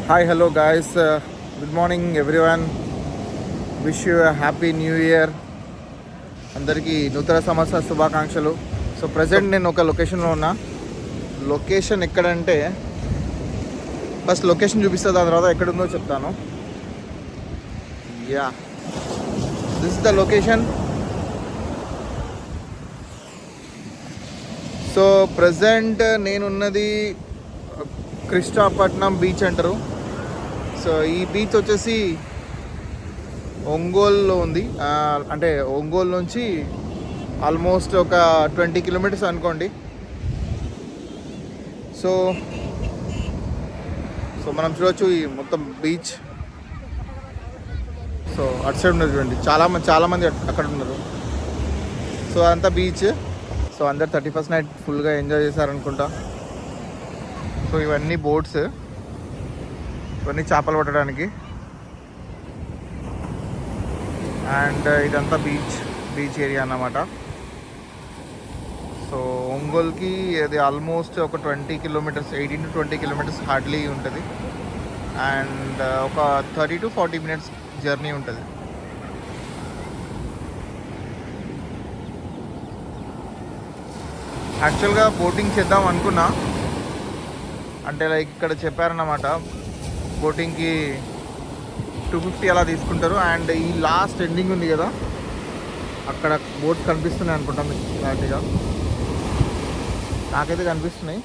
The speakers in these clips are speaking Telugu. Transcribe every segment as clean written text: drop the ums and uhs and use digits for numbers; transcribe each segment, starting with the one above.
Hi, hello guys. Good morning everyone. Wish you a happy new year. అందరికీ నూతన సంవత్సర శుభాకాంక్షలు. సో ప్రజెంట్ నేను ఒక లొకేషన్లో ఉన్నా. లొకేషన్ ఎక్కడంటే ఫస్ట్ లొకేషన్ చూపిస్తా, దాని తర్వాత ఎక్కడుందో చెప్తాను. Yeah, this is the location. So present నేనున్నది కృష్ణాపట్నం బీచ్ అంటారు. సో ఈ బీచ్ వచ్చేసి ఒంగోలులో ఉంది. అంటే ఒంగోలు నుంచి ఆల్మోస్ట్ ఒక 20 కిలోమీటర్స్ అనుకోండి. సో సో మనం చూడవచ్చు ఈ మొత్తం బీచ్. సో అటు సైడ్ ఉన్నది చూడండి, చాలామంది అక్కడ ఉన్నారు. సో అదంతా బీచ్. సో అందరు 31st నైట్ ఫుల్గా ఎంజాయ్ చేశారనుకుంటా. సో ఇవన్నీ బోట్స్, ఇవన్నీ చేపలు పట్టడానికి. అండ్ ఇదంతా బీచ్ ఏరియా అన్నమాట. సో ఒంగోలుకి అది ఆల్మోస్ట్ ఒక 20 కిలోమీటర్స్, 18 to 20 కిలోమీటర్స్ హార్డ్లీ ఉంటుంది. అండ్ ఒక 30 to 40 మినిట్స్ జర్నీ ఉంటుంది. యాక్చువల్గా బోటింగ్ చేద్దాం అనుకున్నా, అంటే లైక్ ఇక్కడ చెప్పారన్నమాట బోటింగ్కి 250 అలా తీసుకుంటారు. అండ్ ఈ లాస్ట్ ఎండింగ్ ఉంది కదా, అక్కడ బోట్స్ కనిపిస్తున్నాయి అనుకుంటా మీకు క్లారిటీగా, నాకైతే కనిపిస్తున్నాయి.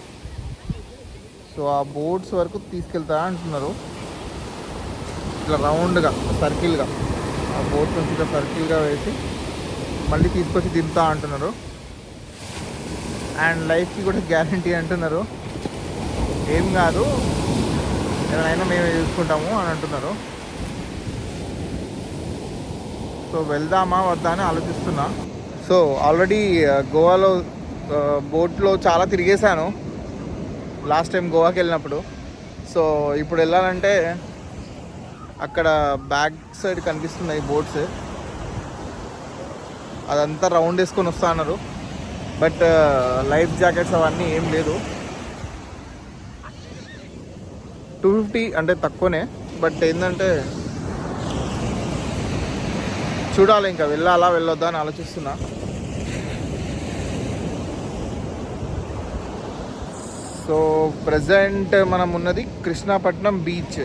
సో ఆ బోట్స్ వరకు తీసుకెళ్తా అంటున్నారు, ఇట్లా రౌండ్గా సర్కిల్గా. ఆ బోట్ నుంచి ఇట్లా సర్కిల్గా వేసి మళ్ళీ తీసుకొచ్చి దింపుతా అంటున్నారు. అండ్ లైఫ్కి కూడా గ్యారంటీ అంటున్నారు, ఏం కాదు ఏమైనా మేమే చూసుకుంటాము అని అంటున్నారు. సో వెళ్దామా వద్దా అని ఆలోచిస్తున్నా. సో ఆల్రెడీ గోవాలో బోట్లో చాలా తిరిగేశాను లాస్ట్ టైం గోవాకి వెళ్ళినప్పుడు. సో ఇప్పుడు వెళ్ళాలంటే అక్కడ బ్యాక్ సైడ్ కనిపిస్తున్నాయి బోట్స్, అదంతా రౌండ్ వేసుకొని వస్తా అన్నారు. బట్ లైఫ్ జాకెట్స్ అవన్నీ ఏం లేదు. 250 అంటే తక్కువనే, బట్ ఏంటంటే చూడాలి, ఇంకా వెళ్ళొద్దా అని ఆలోచిస్తున్నా. సో ప్రజెంట్ మనం ఉన్నది కృష్ణాపట్నం బీచ్.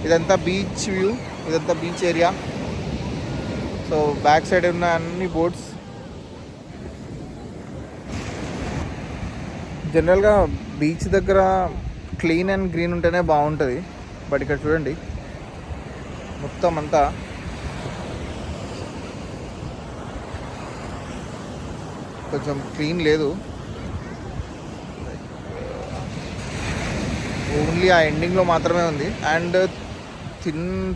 ఇదంతా బీచ్ వ్యూ, ఇదంతా beach area. So back side ఉన్న అన్ని బోట్స్. జనరల్గా బీచ్ దగ్గర క్లీన్ అండ్ గ్రీన్ ఉంటేనే బాగుంటుంది. బట్ ఇక్కడ చూడండి మొత్తం అంతా కొంచెం క్లీన్ లేదు. ఓన్లీ ఆ ఎండింగ్లో మాత్రమే ఉంది. అండ్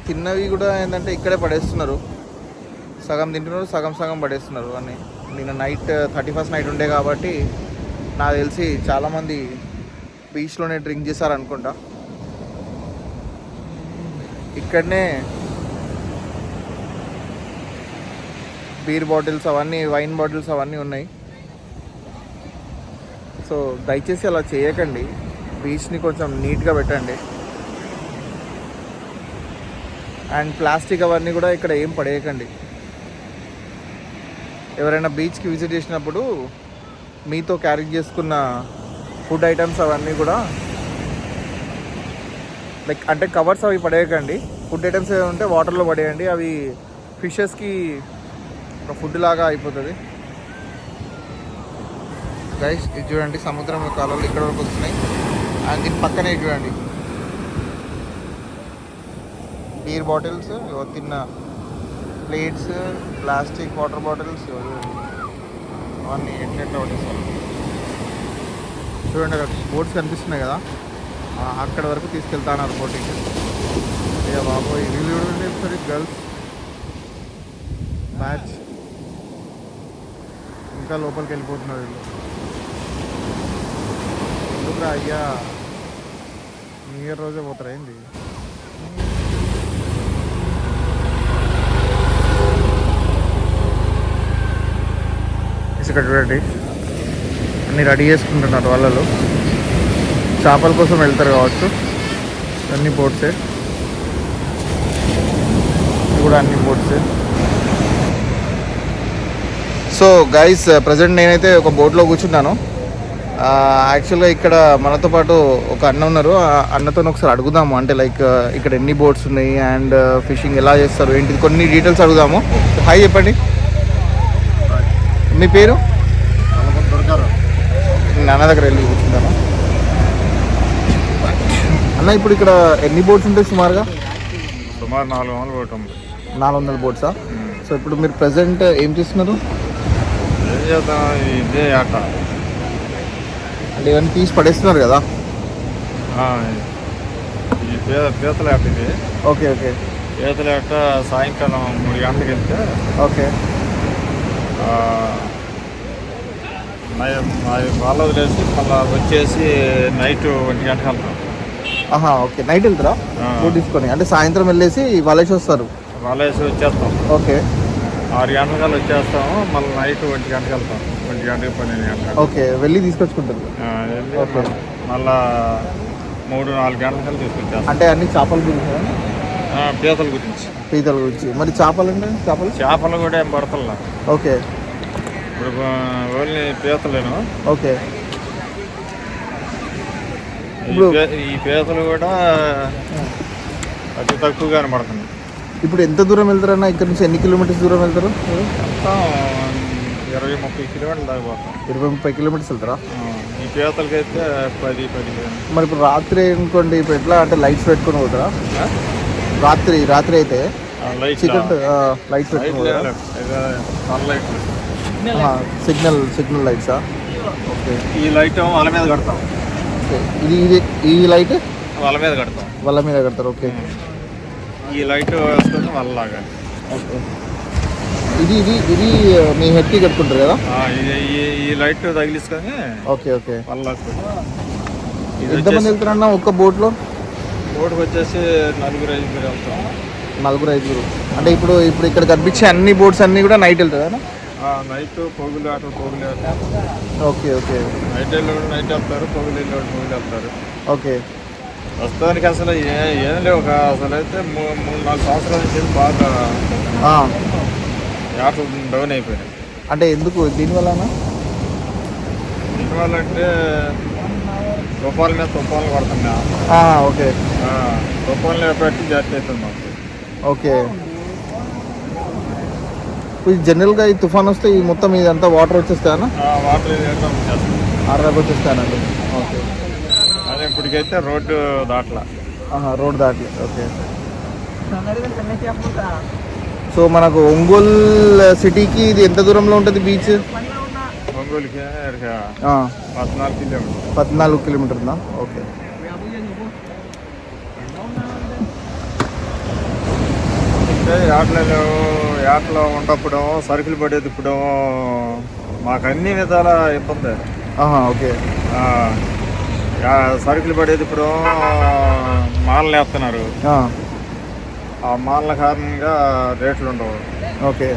తిన్నవి కూడా ఏంటంటే ఇక్కడే పడేస్తున్నారు, సగం తింటున్నారు, సగం పడేస్తున్నారు అని. నిన్న నైట్ 31st నైట్ ఉండే కాబట్టి నాకు తెలిసి చాలామంది బీచ్లోనే డ్రింక్ చేశారనుకుంటా. ఇక్కడనే బీర్ బాటిల్స్ అవన్నీ, వైన్ బాటిల్స్ అవన్నీ ఉన్నాయి. సో దయచేసి అలా చేయకండి, బీచ్ని కొంచెం నీట్గా పెట్టండి. అండ్ ప్లాస్టిక్ అవన్నీ కూడా ఇక్కడ ఏం పడేయకండి. ఎవరైనా బీచ్కి విజిట్ చేసినప్పుడు మీతో క్యారీ చేసుకున్న ఫుడ్ ఐటమ్స్ అవన్నీ కూడా లైక్ అంటే కవర్స్ అవి పడేయకండి. ఫుడ్ ఐటమ్స్ ఏమైనా ఉంటే వాటర్లో పడేయండి, అవి ఫిషెస్కి ఒక ఫుడ్ లాగా అయిపోతుంది. గైస్ ఇది చూడండి, సముద్రం యొక్క అలలు ఇక్కడ వరకు వస్తున్నాయి. అండ్ దీని పక్కనే చూడండి బీర్ బాటిల్స్, తిన్న ప్లేట్స్, ప్లాస్టిక్ వాటర్ బాటిల్స్ అవన్నీ ఎట్లా పడేస్తారు. చూడండి అక్కడ బోట్స్ కనిపిస్తున్నాయి కదా, అక్కడ వరకు తీసుకెళ్తాన్నారు బోటింగ్. ఇక బాబోయ్ వీళ్ళు చూడండి ఒకసారి, గర్ల్స్ మ్యాచ్ ఇంకా లోపలికి వెళ్ళిపోతున్నారు వీళ్ళు. ఎందుకురా అయ్యా, న్యూ ఇయర్ రోజే పోతారా ఏంది? ఇక్కడ చూడండి అన్నీ రెడీ చేసుకుంటున్నారు వాళ్ళు, చేపల కోసం వెళ్తారు కావచ్చు. అన్ని బోట్సే, ఇది కూడా అన్ని బోట్సే. సో గైస్, ప్రజెంట్ నేనైతే ఒక బోట్లో కూర్చున్నాను. యాక్చువల్గా ఇక్కడ మనతో పాటు ఒక అన్న ఉన్నారు. ఆ అన్నతో ఒకసారి అడుగుదాము, అంటే లైక్ ఇక్కడ ఎన్ని బోట్స్ ఉన్నాయి అండ్ ఫిషింగ్ ఎలా చేస్తారు ఏంటిది కొన్ని డీటెయిల్స్ అడుగుదాము. హాయ్ చెప్పండి, మీ పేరు? నాన్న దగ్గర వెళ్ళి కూర్చుంటాను. అన్న, ఇప్పుడు ఇక్కడ ఎన్ని బోట్స్ ఉంటాయి సుమారుగా? సుమారు 400 బోట్ ఉంది. 400 బోట్సా? సో ఇప్పుడు మీరు ప్రజెంట్ ఏం చేస్తున్నారు? ఏం చేద్దాం, ఇదే ఆట. అంటే ఇవన్నీ తీసి పడేస్తున్నారు కదా? ఈ పీతల ఆట ఇది. Okay okay. పీతల ఆట సాయంకాలం 3 గంటలకు వెళ్తే ఓకే వాళ్ళ వదిలేసి మళ్ళీ వచ్చేసి నైట్ 1 గంటకి వెళ్తాం. ఓకే, నైట్ వెళ్తారా బోట్ తీసుకొని? అంటే సాయంత్రం వెళ్ళేసి వాళ్ళేసి వస్తారు? వాళ్ళేసి వచ్చేస్తాం. ఓకే, 6 గంటలకల్లా వచ్చేస్తాము. మళ్ళీ నైట్ 1 గంటకి వెళ్తాం. 1 గంటకి 12 గంటలకు. ఓకే, వెళ్ళి తీసుకొచ్చుకుంటారు. మళ్ళా 3-4 గంటలకల్లా తీసుకొచ్చేస్తాం. అంటే అన్ని చేపల గురించి? పీతల గురించి. పీతల గురించి. మరి చేపలు అంటే చేపలు కూడా ఏం పడతల్లా. ఓకే, ఇప్పుడు ఓన్లీ పీతలేను. ఓకే. ఈ పీతలు కూడా అతి తక్కువగానే పడుతుంది. ఇప్పుడు ఎంత దూరం వెళ్తారన్నా? ఇక్కడ నుంచి ఎన్ని కిలోమీటర్స్ దూరం వెళ్తారు? 20-30 కిలోమీటర్లు దాకా పోతాం. 20-30 కిలోమీటర్స్ వెళ్తారా? ఈ పీతలకి అయితే 10-15. మరి ఇప్పుడు రాత్రి అనుకోండి, ఇప్పుడు ఎట్లా అంటే లైట్స్ పెట్టుకొని పోతారా? రాత్రి అయితే చికెన్ లైట్స్ పెట్టుకుని సిగ్నల్ లైట్సా? ఓకే. ఈ లైట్ వాళ్ళ మీద కడతాం. ఈ లైట్ వాళ్ళ మీద కడతాం. వాళ్ళ మీద కడతారు. ఓకే. ఈ లైట్ వేసుకొని వాళ్ళలాగా. ఓకే. ఇది మీ హెడ్కి కట్టుకుంటారు కదా? ఈ లైట్ తగిలిసుకొని. Okay okay. వాళ్ళకి ఎంతమంది వెళ్తారన్నా ఒక్క బోట్కి వచ్చేసి 4-5 వెళ్తాం. 4-5. అంటే ఇప్పుడు ఇక్కడ కనిపించే అన్ని బోట్స్ అన్నీ కూడా నైట్ వెళ్తారా? నైట్ పొగులు ఆట. Okay okay. నైట్ వెళ్ళేవాడు నైట్ వెళ్తారు, పొగులు వెళ్ళేవాడు పొగులు వెళ్తారు. ఓకే. ప్రస్తుతానికి అసలు ఏం లేవు. అసలు అయితే 3-4 సంవత్సరాల నుంచి బాగా ఆటలు డౌన్ అయిపోయినాయి. అంటే ఎందుకు? దీనివల్ల అంటే తుఫాల మీద తుఫాన్లు పడుతున్నా. ఓకే. తుఫాన్లు పెట్టి జాగ్రత్త అవుతుంది మాకు. ఓకే. జనరల్గా ఈ తుఫాన్ వస్తే ఈ మొత్తం ఇదంతా వాటర్ వచ్చేస్తాయన్నా? వాటర్ ఆర్డర్ వచ్చేస్తానండి. ఓకే. అదే ఇప్పటికైతే రోడ్డు దాటలా. రోడ్ దాటలే. ఓకే. సో మనకు ఒంగోలు సిటీకి ఇది ఎంత దూరంలో ఉంటుంది బీచ్? ఒంగోలుకి 14 కిలోమీటర్. 14 కిలోమీటర్ ఉందా? ఓకే. ఆటలో ఉన్నప్పుడు సరుకులు పడేది ఇప్పుడు మాకు అన్ని విధాల ఇబ్బంది. ఓకే. సరుకులు పడేది ఇప్పుడు మాలలు వేస్తున్నారు. ఆ మాలల కారణంగా రేట్లు ఉండవు. ఓకే.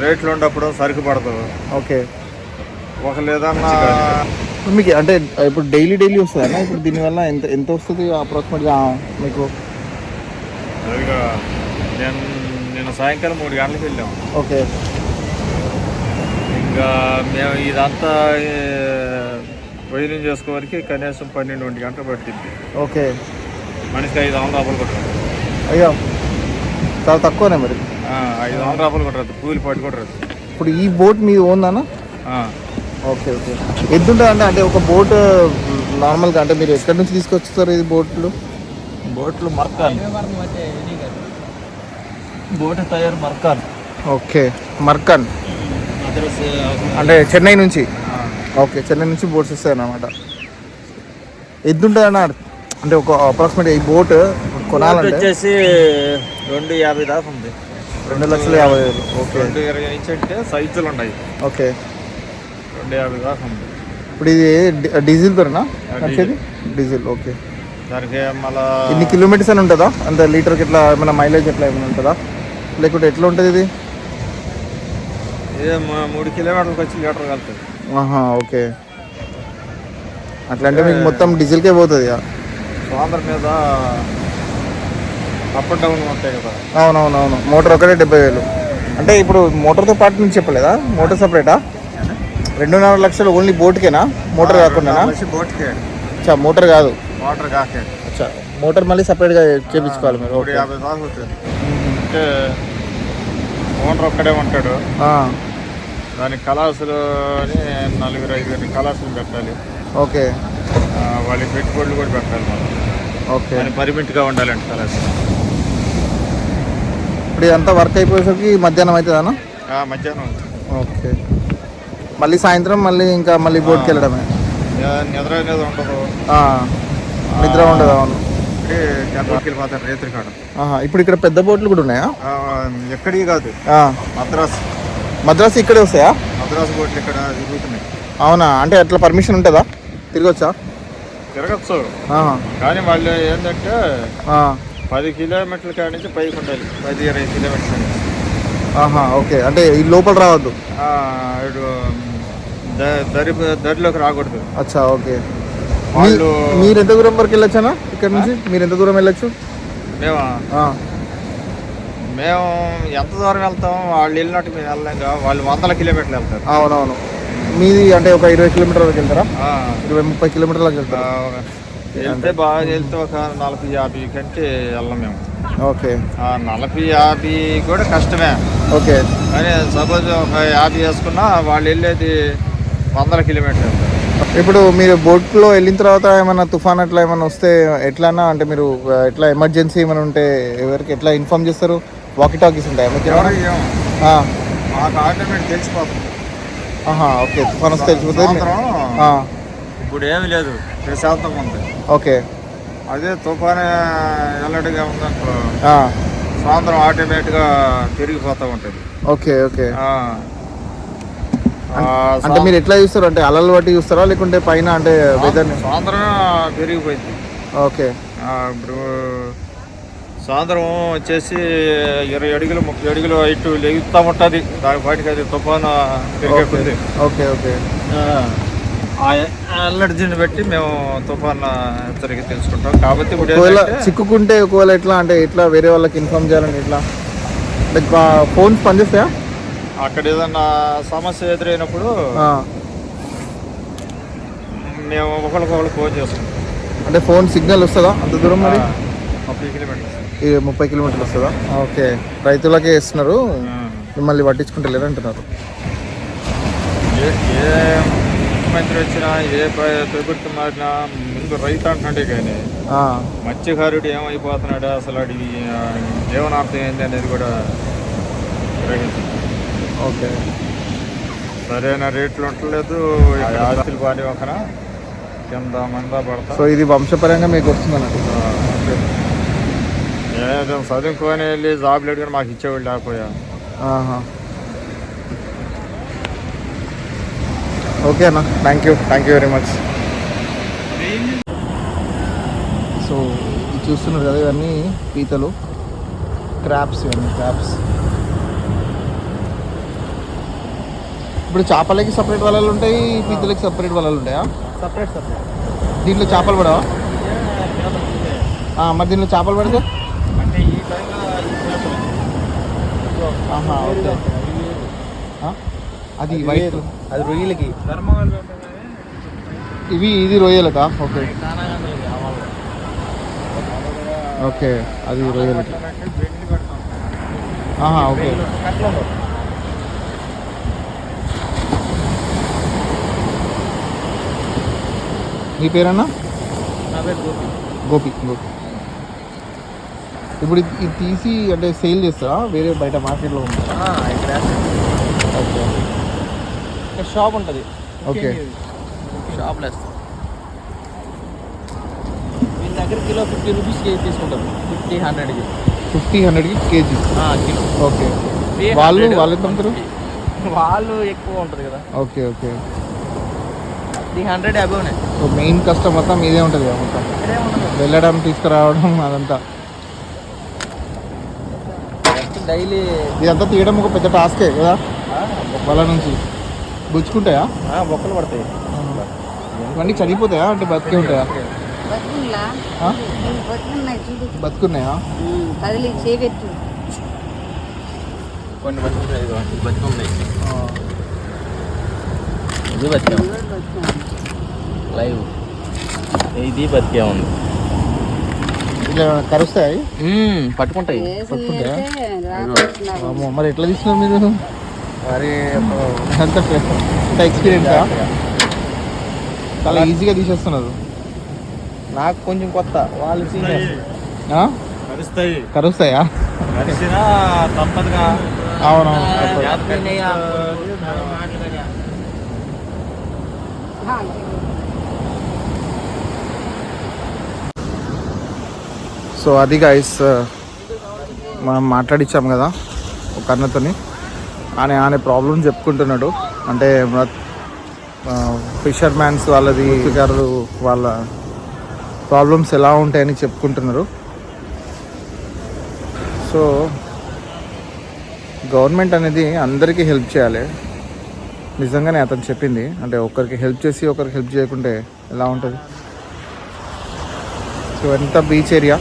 రేట్లు ఉన్నప్పుడు సరుకు పడదు. ఓకే. ఒక లేదన్నా మీకు అంటే ఇప్పుడు డైలీ వస్తుందన్నా? ఇప్పుడు దీనివల్ల ఎంత వస్తుంది అప్రాక్సిమేట్గా మీకు? నేను సాయంకాలం 3 గంటలకు వెళ్ళాము. ఓకే. ఇంకా మేము ఇదంతా వైలింగ్ చేసుకోవడానికి కనీసం 12-1 గంటలు పట్టింది. ఓకే. మనిషికి 500 రూపాయలు కొట్టరు. అయ్యో, చాలా తక్కువనే మరి. 500 రూపాయలు కొట్టరు, కూలి పట్టు కొట్టరు. ఇప్పుడు ఈ బోట్ మీద ఓన్దానా? Okay okay. ఎంత ఉంటుంది అంటే ఒక బోట్ నార్మల్గా? అంటే మీరు ఎక్కడి నుంచి తీసుకొచ్చుతారు ఇది బోట్లు? మర్కాన్ బోట్ తయారు మర్కాన్. ఓకే, మర్కాన్ అంటే చెన్నై నుంచి. ఓకే, చెన్నై నుంచి బోట్స్ వస్తాయి అన్నమాట. ఎంత ఉంటుంది అన్న? అంటే ఒక అప్రాక్సిమేట్ ఈ బోట్ కొనాలంటే వచ్చేసి 250 దాకా ఉంది. 2,50,000. ఓకే. 220 నుంచి అంటే సైజులు ఉన్నాయి. ఓకే. 250 దాకా ఉంది. ఇప్పుడు ఇది డీజిల్ తోనా వచ్చేది? డీజిల్. ఓకే. దానికి మళ్ళీ ఎన్ని కిలోమీటర్స్ అని ఉంటుందా? అంటే లీటర్కి ఎట్లా ఏమైనా మైలేజ్ ఎట్లా ఏమైనా ఉంటుందా, లేకుంటే ఎట్లా ఉంటుంది ఇది? 3 కిలోమీటర్లకు వచ్చి లీటర్ కలుతుంది. ఓకే. అట్లా అంటే మీకు మొత్తం డీజిల్కే పోతుంది. స్వాతంత్రం మీద అప్ అండ్ డౌన్ ఉంటాయి కదా. అవునవునవును, మోటార్ ఒకటే 70,000. అంటే ఇప్పుడు మోటార్తో పాటు నుంచి చెప్పలేదా, మోటార్ సపరేటా? 2.5 లక్షలు ఓన్లీ బోట్కేనా, మోటార్ కాకుండా? బోట్కే. అచ్చా, మోటార్ కాదు, మోటార్ కాకే. అచ్చా, మోటార్ మళ్ళీ సపరేట్గా చేయించుకోవాలి మీరు. 50 దాకా అవుతుంది. అంటే ఓనర్ ఒక్కడే ఉంటాడు. దానికి కళాసులు అని 4-5 కళాసులు పెట్టాలి. ఓకే, వాళ్ళకి పెట్టుబడులు కూడా పెట్టాలి మనం. ఓకే, దానికి పర్మిట్గా ఉండాలండి కళాసులు. ఇప్పుడు ఇదంతా వర్క్ అయిపోయేసరికి మధ్యాహ్నం అవుతుందా? మధ్యాహ్నం. ఓకే, మళ్ళీ సాయంత్రం మళ్ళీ బోట్కి వెళ్ళడమే. నిద్ర అనేది ఉండదు. నిద్ర ఉండదు. అవును, గంటకి వెళ్ళిపోతారు రేత్రి కాడ. ఇప్పుడు ఇక్కడ పెద్ద బోట్లు కూడా ఉన్నాయా? ఎక్కడికి కాదు, మద్రాసు ఇక్కడే వస్తాయా? మద్రాసు బోట్లు ఇక్కడ తిరుగుతున్నాయి. అవునా, అంటే అట్లా పర్మిషన్ ఉంటుందా, తిరగొచ్చా? తిరగచ్చు, కానీ వాళ్ళు ఏంటంటే 10 కిలోమీటర్ల కాడ నుంచి పైకి ఉండాలి. 10-20 కిలోమీటర్ల నుంచి. ఓకే, అంటే ఈ లోపల రావద్దు, దరిలోకి రాకూడదు. అచ్చా, ఓకే. వాళ్ళు మీరు ఎంత దూరం వరకు వెళ్ళొచ్చానా ఇక్కడ నుంచి? మీరు ఎంత దూరం వెళ్ళొచ్చు? మేము ఎంత దూరం వెళ్తాం, వాళ్ళు వెళ్ళినట్టు మేము వెళ్ళలేక. వాళ్ళు 100 కిలోమీటర్లు వెళ్తారు. అవునవును, మీది అంటే ఒక 20 కిలోమీటర్ల వరకు వెళ్తారా? 20-30 కిలోమీటర్లకు వెళ్తారా? వెళ్తే బాగా వెళ్తే ఒక 40-50 కంటే వెళ్ళం మేము. ఓకే, 40-50 కూడా కష్టమే. ఓకే, కానీ సపోజ్ ఒక 50 వేసుకున్నా వాళ్ళు వెళ్ళేది 100 కిలోమీటర్లు వెళ్తారు. ఇప్పుడు మీరు బోట్లో వెళ్ళిన తర్వాత ఏమైనా తుఫాన్ అట్లా ఏమైనా వస్తే ఎట్లానా, అంటే మీరు ఎట్లా ఎమర్జెన్సీ ఏమైనా ఉంటే ఎవరికి ఎట్లా ఇన్ఫార్మ్ చేస్తారు? వాకీ టాకీస్ ఉంటాయి? మాకు ఆటోమేటిక్ తెలిసిపోతుంది. ఓకే, తుఫాన్ వస్తే తెలిసిపోతుంది. ఇప్పుడు ఏమి లేదు, ప్రశాంతంగా ఉంది. ఓకే, అదే తుఫాన్ ఎల్లడిగా ఉందనుకో సాయంత్రం ఆటోమేటిక్గా తిరిగిపోతూ ఉంటుంది. Okay, okay. అంటే మీరు ఎట్లా చూస్తారు, అంటే అలలు బట్టి చూస్తారా లేకుంటే పైన అంటే వెదర్? సాయంత్రం పెరిగిపోయింది. ఓకే, ఇప్పుడు సాయంత్రం వచ్చేసి 20 అడుగులు 30 అడుగులు హైట్ లెగుతూ ఉంటుంది. దాని పాటికి అది తుఫాను పెరిగేది. Okay, okay. అలర్జీని బట్టి మేము తుఫాన్ హెచ్చరిక తెలుసుకుంటాం. కాబట్టి ఒకవేళ చిక్కుకుంటే ఒకవేళ ఎట్లా అంటే ఎట్లా వేరే వాళ్ళకి ఇన్ఫార్మ్ చేయాలని ఎట్లా, లైక్ ఫోన్స్ పనిచేస్తాయా? అక్కడ ఏదన్నా సమస్య ఎదురైనప్పుడు మేము ఒకరికొకరు ఫోన్ చేసుకుంటాం. అంటే ఫోన్ సిగ్నల్ వస్తుందా అంత దూరం? మరి 30 కిలోమీటర్లు వస్తుందా? ఓకే, రైతులకే ఇస్తున్నారు, మిమ్మల్ని పట్టించుకుంటలేరు అంటున్నారు. ఏ ముఖ్యమంత్రి వచ్చినా, ఏ ప్రభుత్వం మారినా ముందు రైతు అంటున్నాడే కానీ మత్స్యకారుడు ఏమైపోతున్నాడు, అసలు అడిగి జీవనార్థం ఏంటి అనేది కూడా గ్రహించింది. ఓకే, సరైన రేట్లు ఉండలేదు. ఆస్తులు పాడి ఒకన కింద మంద పడతా. సో ఇది వంశపరంగా మీకు వస్తుందన్నట్టు. ఏదో చదువుకొని వెళ్ళి జాబ్ లేడు కానీ మాకు ఇచ్చేవాళ్ళు లేకపోయా. ఓకే అన్న, thank you very much. So ఇది చూస్తున్నారు కదా, ఇవన్నీ పీతలు, క్రాబ్స్. ఇవన్నీ క్రాబ్స్. ఇప్పుడు చేపలకి సపరేట్ వలలు ఉంటాయి, పీతలకి సపరేట్ వలలు ఉంటాయా? సపరేట్. దీంట్లో చేపలు పడవా? మరి దీంట్లో చేపలు పడితే ఓకే, అది వైట్, అది రొయ్యలకి. ఇది రొయ్యలకా? ఓకే, ఓకే, అది రొయ్యలకి. ఓకే. మీ పేరన్నా? నా పేరు గోపి. ఇప్పుడు ఇది తీసి అంటే సేల్ చేస్తారా వేరే బయట మార్కెట్లో ఉంటుందా? ఓకే, ఇక్కడ షాప్ ఉంటుంది. ఓకే, షాప్లో వేస్తాం. వీళ్ళ దగ్గర కిలో 50 రూపీస్ కేజీ తీసుకుంటారు. 50-100కి. 50-100కి కేజీ కిలో. ఓకే, వాళ్ళు ఎంత అమ్ముతారు? వాళ్ళు ఎక్కువ ఉంటుంది కదా. Okay, okay. 300 అబోనే. సో మెయిన్ కష్టం మొత్తం ఇదే ఉంటుంది కదా, మొత్తం వెళ్ళడం తీసుకురావడం అదంతా. డైలీ ఇదంతా తీయడం ఒక పెద్ద టాస్కే కదా, వాళ్ళ నుంచి గుచ్చుకుంటాయా? బొక్కలు పడతాయి. ఇవన్నీ చనిపోతాయా అంటే బతికే ఉంటాయా? బతుకుల్లా ఆ? బతుకున్నాయి చూడు బతుకున్నాయా? కదిలి చేపెట్టు కొన్ని బతుకున్నాయి బతుకున్నాయి ఆ. ఇది బతికాం లైవ్ ఇది బతికే ఉంది ఇలా కరుస్తాయి. పట్టుకుంటాయి పట్టుకుంటాయా? రాబోతున్నారు అమ్మో, మరి ఎట్లా తీస్తున్నారు మీరు? మరి అంత ఎక్స్పీరియన్సా? చాలా ఈజీగా తీసేస్తున్నారు. నాకు కొంచెం కొత్త వాళ్ళు ఆ? కరుస్తాయి కరుస్తాయా? కరిసినా తప్పదుగా అవునవును. సో అది గైస్, మనం మాట్లాడిచ్చాం కదా ఒక అన్నతోని. ఆయన ప్రాబ్లమ్ చెప్పుకుంటున్నాడు. అంటే ఫిషర్ మ్యాన్స్ వాళ్ళది గారు వాళ్ళ ప్రాబ్లమ్స్ ఎలా ఉంటాయని చెప్పుకుంటున్నారు. సో గవర్నమెంట్ అనేది అందరికీ హెల్ప్ చేయాలి. నిజంగానే అతను చెప్పింది. అంటే ఒకరికి హెల్ప్ చేసి ఒకరికి హెల్ప్ చేయకుంటే ఎలా ఉంటుంది? సో ఎంత బీచ్ ఏరియా,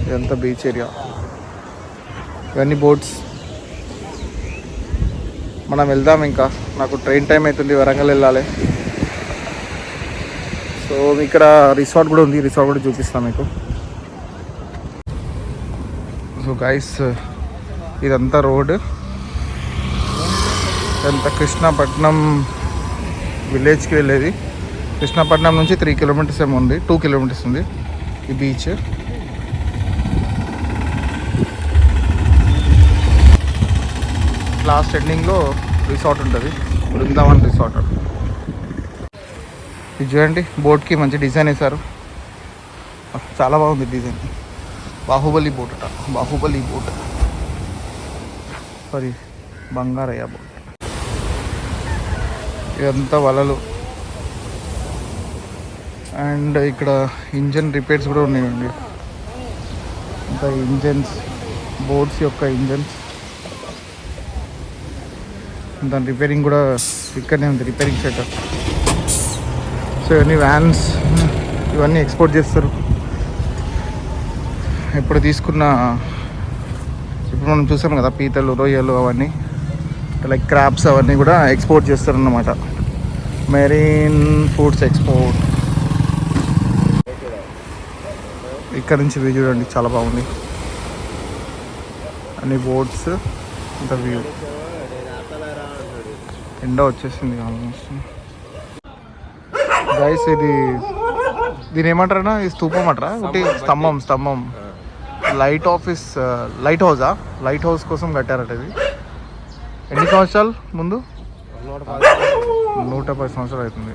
ఇదంతా బీచ్ ఏరియా, ఇవన్నీ బోట్స్. మనం వెళ్దాం. ఇంకా నాకు ట్రైన్ టైం అవుతుంది, వరంగల్ వెళ్ళాలి. సో ఇక్కడ రిసార్ట్ కూడా ఉంది, రిసార్ట్ కూడా చూపిస్తాం మీకు. సో గైస్, ఇదంతా రోడ్, ఇదంతా కృష్ణపట్నం విలేజ్కి వెళ్ళేది. కృష్ణపట్నం నుంచి 3 కిలోమీటర్స్ ఏమో ఉంది, 2 కిలోమీటర్స్ ఉంది ఈ బీచ్. లాస్ట్ ఎండింగ్లో రిసార్ట్ ఉంటుంది, బృందావన్ రిసార్ట్. ఇది చూడండి, బోట్కి మంచి డిజైన్ వేశారు, చాలా బాగుంది డిజైన్. బాహుబలి బోట్ అట, Baahubali boat, sorry Bangarayya boat. ఇదంతా వలలు. అండ్ ఇక్కడ ఇంజన్ రిపేర్స్ కూడా ఉన్నాయండి. ఇంకా ఇంజన్స్, బోట్స్ యొక్క ఇంజన్స్, దాని రిపేరింగ్ కూడా ఇక్కడనే ఉంది, రిపేరింగ్ సెంటర్. సో ఇవన్నీ వ్యాన్స్, ఇవన్నీ ఎక్స్పోర్ట్ చేస్తారు. ఇప్పుడు తీసుకున్న, ఇప్పుడు మనం చూసాం కదా పీతలు, రొయ్యలు, అవన్నీ లైక్ క్రాబ్స్, అవన్నీ కూడా ఎక్స్పోర్ట్ చేస్తారు అన్నమాట. Marine foods export. ఇక్కడ నుంచి వ్యూ చూడండి, చాలా బాగుంది. అన్ని బోట్స్, ఇంత వ్యూ. ఎండ వచ్చేసింది ఆల్మోస్ట్. గైస్, దీని ఏమంటారా? ఈ స్తూపం అంటారా? ఒకటి స్తంభం లైట్ ఆఫీస్, లైట్ హౌసా? లైట్ హౌస్ కోసం కట్టారట ఇది. ఎన్ని సంవత్సరాలు ముందు? 110 సంవత్సరాలు అవుతుంది.